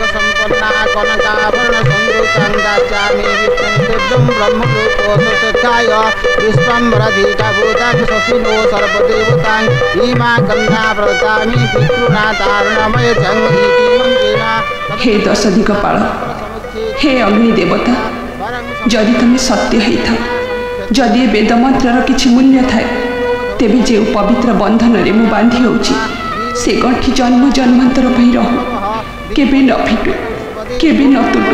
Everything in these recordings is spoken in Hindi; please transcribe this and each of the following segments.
संपन्ना कनकाभरण संयुक्तं दास्यामि विष्णुदेवं ब्रह्मलोकोऽसुशिक्षाय विश्वम्भराधिका भूतां शशिनो सर्वदेवतां इमा कन्या व्रतामि पितृणा तारणमय जंगीतिमंगेना। हे दशदिगपाल, हे अग्नि देवता, जदि तुम सत्य होता, जदि वेदमंत्र किछि मूल्य थाए, तेबे जे पवित्र बंधन रे मु बांधी होउची से गंठी जन्म जन्मांतर भई रहू, केबे न फिटू, केबे न तुटू।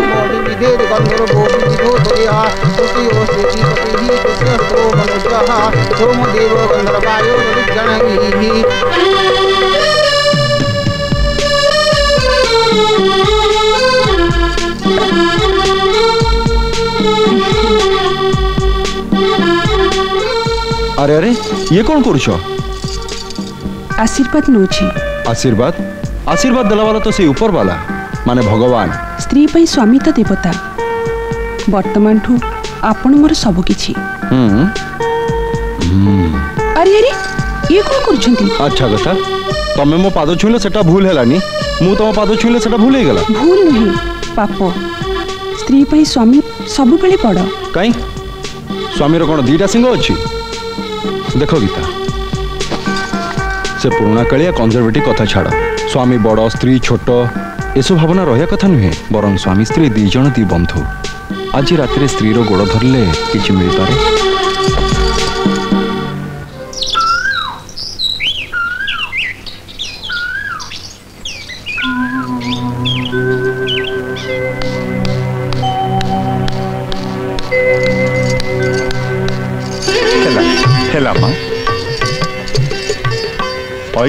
अरे अरे ये कौन करुछ? आशीर्वाद नौछि। आशीर्वाद? आशीर्वाद देला वाला तो से ऊपर वाला माने भगवान। स्त्री पई स्वामी तो देवता। वर्तमान ठू आपण मोर सब किछि। अरे अरे ये कौन करुछंती? अच्छा कथा, तमे मो पाद छुइले सेटा भूल हेलानी, मु तम पाद छुइले सेटा भूल हे गेला। भूल नहीं पाप। स्त्री पई स्वामी सब बेले पड़। काई स्वामी रो कोन दीटा सिंह अछि? देखो गीता, से पुराणा कालिया कंजर्वेटिव कथा छाड़। स्वामी बड़ स्त्री छोट एसब भावना रहा कथा नुहे, बरं स्वामी स्त्री दी जन दी बंधु। आज राति स्त्री रो गोड़ धरले किछि मिल पारे।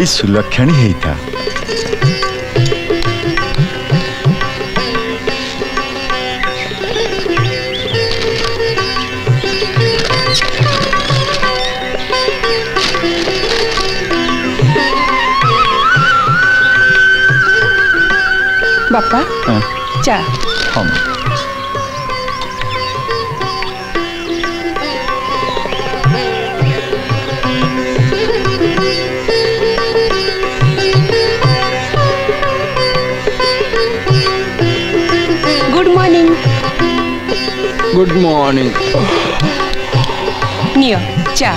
सुलक्षणी हेता बापा चा। हम गुड मॉर्निंग। नियो चा।